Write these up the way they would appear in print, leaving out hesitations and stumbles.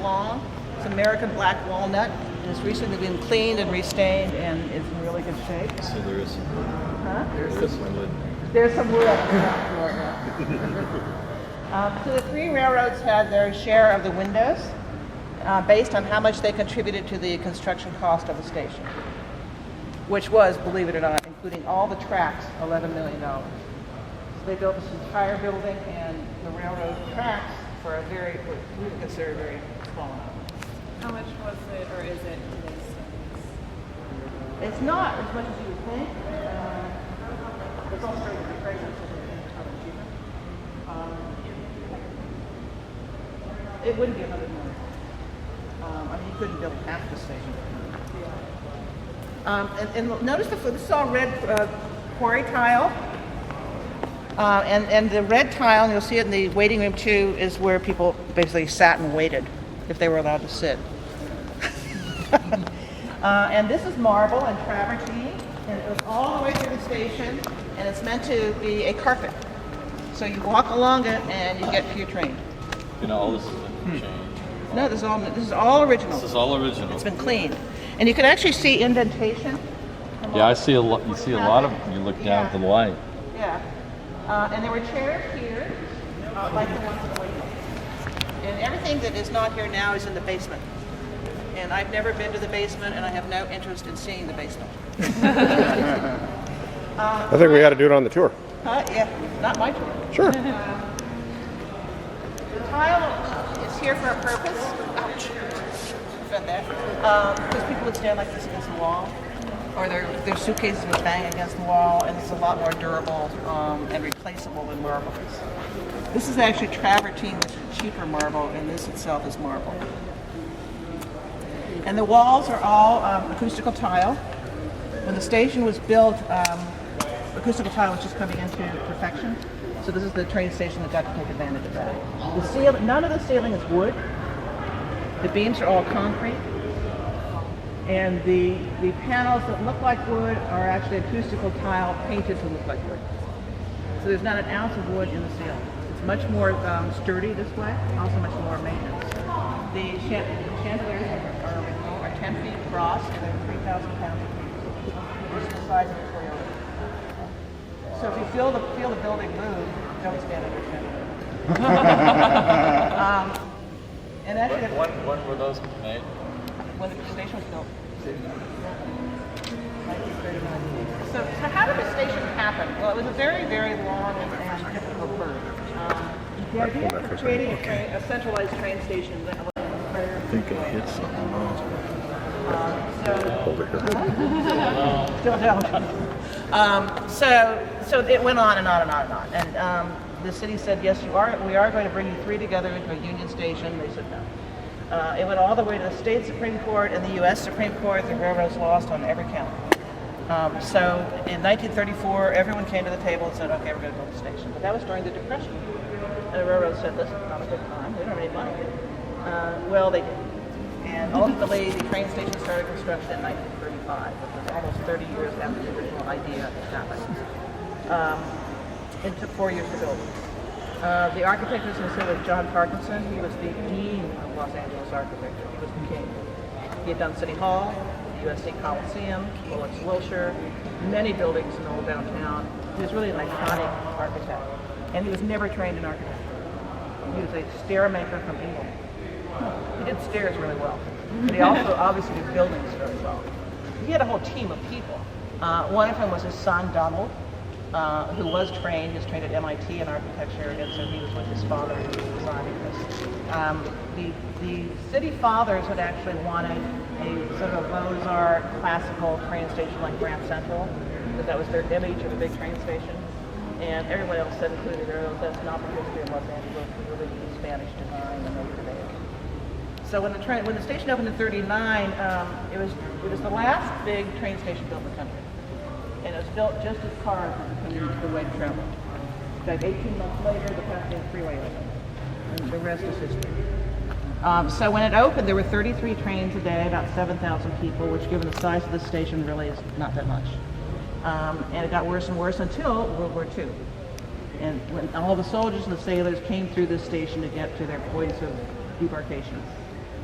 long. It's American black walnut. It's recently been cleaned and restained and is in really good shape. So there is some wood. Huh? There is some wood. There's some wood on the ground floor. So the three railroads had their share of the windows based on how much they contributed to the construction cost of the station, which was, believe it or not, including all the tracks, $11 million. So they built this entire building and the railroad tracks for a very, what we would consider a very small amount. How much was it, or is it today's? It's not as much as you would think. It's all starting to be pricey, so it's cheaper. It wouldn't be $100 million. I mean, you couldn't build half the station. And notice this is all red quarry tile. And the red tile, and you'll see it in the waiting room too, is where people basically sat and waited if they were allowed to sit. And this is marble and travertine, and it goes all the way through the station, and it's meant to be a carpet. So you walk along it and you get to your train. You know, all this has been changed. No, this is all original. This is all original. It's been cleaned. And you can actually see indentation. Yeah, I see a lot. You see a lot of. You look down at the light. Yeah. And there were chairs here, like the ones in the waiting room. And everything that is not here now is in the basement. And I've never been to the basement, and I have no interest in seeing the basement. I think we got to do it on the tour. Yeah, not my tour. Sure. The tile is here for a purpose. Ouch. Prevent that. Because people would stand like this against the wall, or their suitcases would bang against the wall, and it's a lot more durable and replaceable than marble. This is actually travertine, which is cheaper marble, and this itself is marble. And the walls are all acoustical tile. When the station was built, acoustical tile was just coming into perfection. So this is the train station that got to take advantage of that. The ceiling, none of the ceiling is wood. The beams are all concrete. And the panels that look like wood are actually acoustical tile painted to look like wood. So there's not an ounce of wood in the ceiling. It's much more sturdy this way, also much more maintenance. The chandeliers are 10 feet across and they're 3,000 pounds. This is the size of a Toyota. So if you feel the building move, don't stand under chandelier. And actually, When were those made? when the station was built. 1939. So how did the station happen? Well, it was a very, very long and difficult birth. The idea for creating a centralized train station that I think I hit something wrong. Still don't. So it went on and on and on and on. And the city said, yes, we are going to bring you three together into a union station. They said no. It went all the way to the state Supreme Court and the U.S. Supreme Court. The railroads lost on every count. So in 1934, everyone came to the table and said, okay, we're going to build a station. But that was during the Depression. And the railroad said, this is not a good time. We don't have any money. Well, they did. And ultimately, the train station started construction in 1935, which was almost 30 years after the original idea happened. It took 4 years to build. The architect was considered John Parkinson. He was the dean of Los Angeles architecture. He was the king. He had done City Hall, USC Coliseum, Wilshire, many buildings in old downtown. He was really an iconic architect. And he was never trained in architecture. He was a stair maker from England. He did stairs really well, but he also obviously did buildings very well. He had a whole team of people. One of them was his son, Donald, who was trained. He was trained at MIT in architecture, and so he was with his father designing this. The city fathers had actually wanted a sort of Beaux-Arts classical train station like Grand Central, because that was their image of a big train station. And everybody else said, including the railroads, that's not the history of Los Angeles. We really need Spanish design and they prevailed. So when the station opened in '39, it was the last big train station built in the country, and it was built just as cars were becoming the way to travel. In fact, 18 months later, the Pasadena Freeway opened, and the rest is history. So when it opened, there were 33 trains a day, about 7,000 people, which, given the size of the station, really is not that much. And it got worse and worse until World War II. And when all the soldiers and the sailors came through this station to get to their points of debarkation.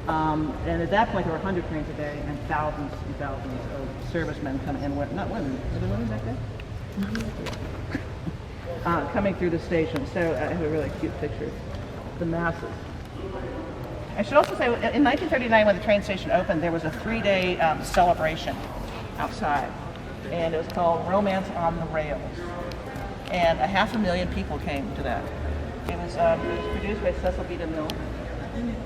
And at that point, there were 100 trains a day and thousands of servicemen coming in. Not women. Were there women back then? Coming through the station. So I have a really cute picture. The masses. I should also say, in 1939, when the train station opened, there was a 3-day celebration outside. And it was called Romance on the Rails. And 500,000 people came to that. It was produced by Cecil B. DeMille.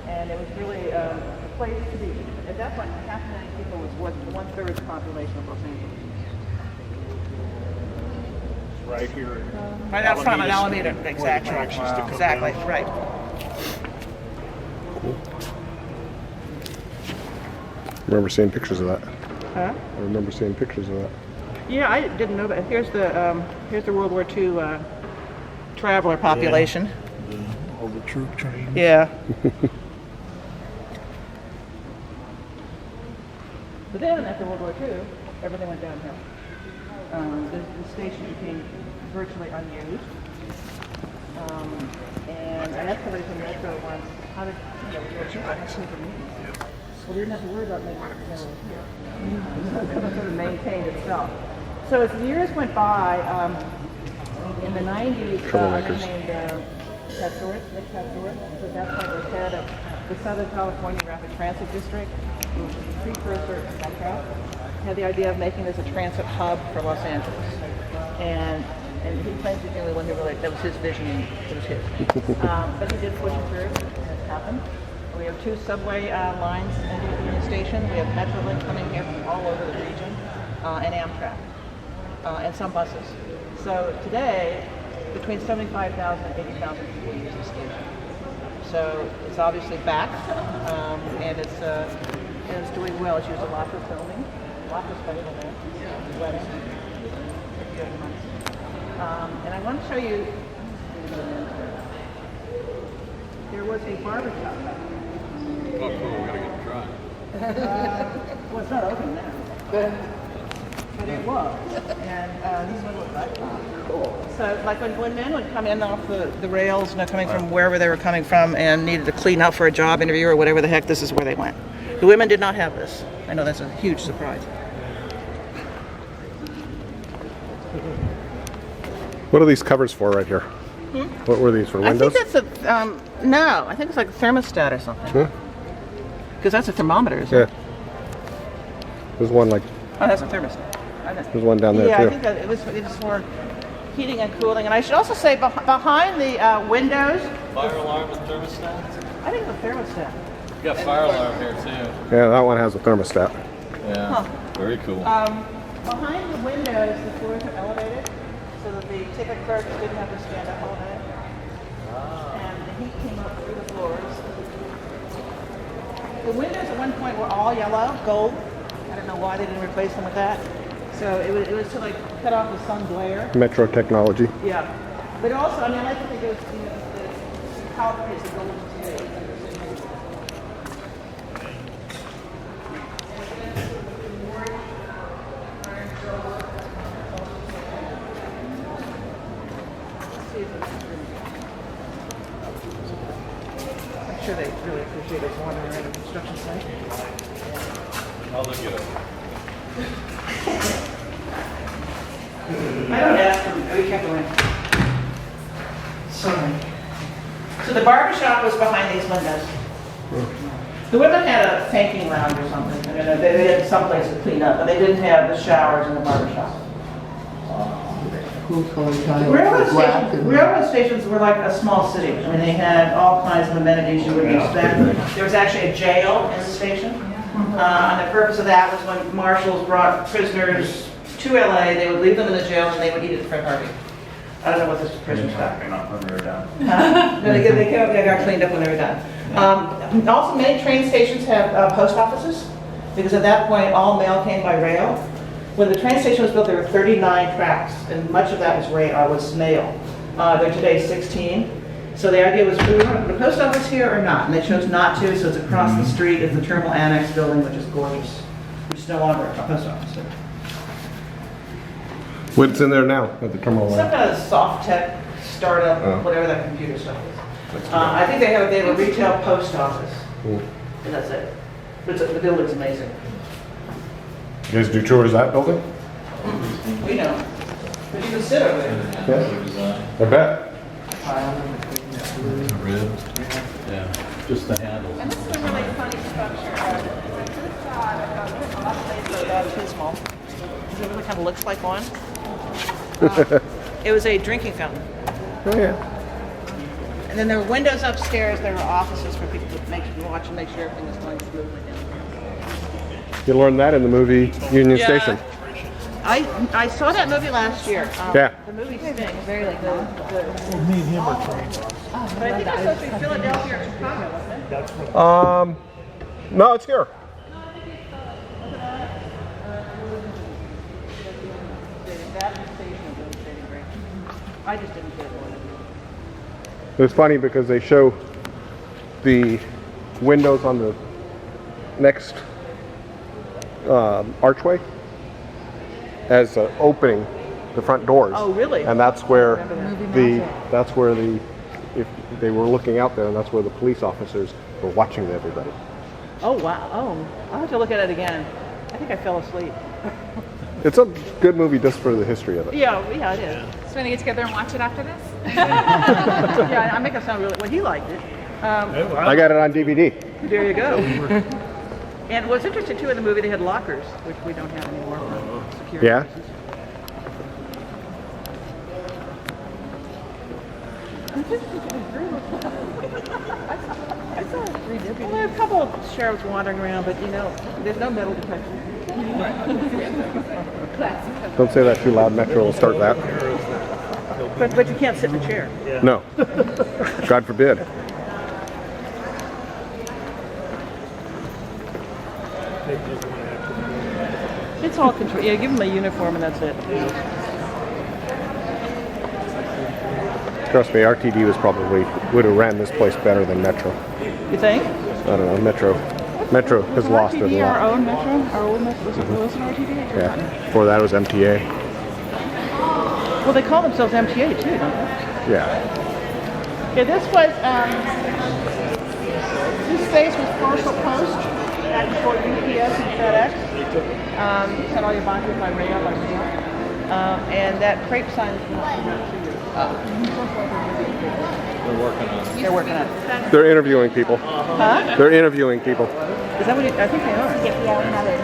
And it was really a place to be. At that point, 500,000 people was 1/3 of the population of Los Angeles. Right here. Right out front on Alameda, Where the exactly. tracks used to come Exactly, down. right. Remember seeing pictures of that. Huh? I remember seeing pictures of that. Yeah, I didn't know that. Here's the World War II traveler population. All the troop trains. Yeah. But then, after World War II, everything went downhill. The station became virtually unused. And I asked somebody from Metro once, how did, well, we didn't have to worry about making it sort of maintained itself. So as the years went by, in the 90s, Troublemakers. named Nick Pastoris, so at that point was head of the Southern California Rapid Transit District, which was the precursor of Metro. Had the idea of making this a transit hub for Los Angeles. And he claims to be the only one who really, that was his vision, and it was his. But he did push it through, and it's happened. We have 2 subway lines in the station. We have Metrolink coming here from all over the region, and Amtrak, and some buses. So today, between 75,000 and 80,000 people use the station. So it's obviously back, and it's doing well. It's used a lot for filming, a lot for special events, weddings, a few other months. And I want to show you. There was a barber shop. Oh, cool. We gotta get a try. Well, it's not open now. But it was. And these ones look like cool. So, like when men would come in off the rails, coming from wherever they were coming from and needed to clean up for a job interview or whatever the heck, this is where they went. The women did not have this. I know that's a huge surprise. What are these covers for right here? What were these, for windows? I think that's a, no, I think it's like a thermostat or something. Because that's a thermometer, isn't Yeah. it? There's one like, Oh, that's a thermostat. there's one down there Yeah, too. I think that it was for heating and cooling. And I should also say, behind the windows, Fire alarm with thermostat? I think it's a thermostat. You got fire alarm here too. Yeah, that one has a thermostat. Yeah. Huh. Very cool. Behind the windows, the floors are elevated, so that the ticket clerks didn't have to stand up all day. And the heat came up through the floors. The windows at one point were all yellow, gold. I don't know why they didn't replace them with that. So it was to like cut off the sun glare. Metro technology. Yeah. But also, I mean, I like to think it was, the power is the golden state. I'm sure they really appreciate us wandering around the construction site. I'll look it up. I don't ask them. We can't go in. Sorry. So the barber shop was behind these windows. The women had a thanking lounge or something. I mean, they had some place to clean up, but they didn't have the showers in the barber shop. Railroad stations were like a small city. I mean, they had all kinds of amenities you wouldn't expect. There was actually a jail in the station. And the purpose of that was when marshals brought prisoners to LA, they would leave them in the jail and they would eat at Fred Harvey. I don't know what this prison stuff. They're not when they were done. No, they got cleaned up when they were done. Also, many train stations have post offices, because at that point, all mail came by rail. When the train station was built, there were 39 tracks, and much of that was mail. There are today 16. So the idea was, do we want to put a post office here or not? And they chose not to, so it's across the street. It's the Terminal Annex building, which is gorgeous, which is no longer a post office. What's in there now at the terminal? Some kind of soft tech startup, whatever that computer stuff is. I think they have a retail post office. And that's it. But the building's amazing. You guys do tours of that building? We know. But you can sit over there. Yeah. I bet. The ribs. Yeah. Just the handles. And this is a really funny structure. It's a good side. I've got a lot of space, but about too small. It really kind of looks like one. It was a drinking fountain. Oh yeah. And then there were windows upstairs. There were offices for people to watch and make sure everything was going smoothly down. You learned that in the movie Union Yeah. Station. I saw that movie last year. Yeah. The movie stinks. Very like good. Me and him are friends. But I think it's supposed to be Philadelphia or Chicago, wasn't it? No, it's here. I just didn't get it. It's funny because they show the windows on the next archway as opening the front doors. Oh, really? And that's where if they were looking out there, and that's where the police officers were watching everybody. Oh, wow. Oh, I'll have to look at it again. I think I fell asleep. It's a good movie just for the history of it. Yeah, it is. So we're gonna get together and watch it after this? Yeah, I make it sound really, well, he liked it. I got it on DVD. There you go. And what's interesting too in the movie, they had lockers, which we don't have anymore for security Yeah? reasons. Well, there are a couple of sheriffs wandering around, but there's no metal detector. Don't say that too loud. Metro will start that. But you can't sit in a chair. No. God forbid. It's all control. Yeah, give them a uniform and that's it. Trust me, RTD would have ran this place better than Metro. You think? I don't know. Metro has lost it a RTD, our lot. own Metro? Our old Metro? Was it RTD? Yeah. Before that was MTA. Well, they call themselves MTA too, don't they? Yeah. Yeah, this space was Parcel Post back before UPS and FedEx. You sent all your boxes by rail, and that crepe sign is not. They're working on it. They're interviewing people. Huh? They're interviewing people. Is that what I think they are. Yeah, we have it.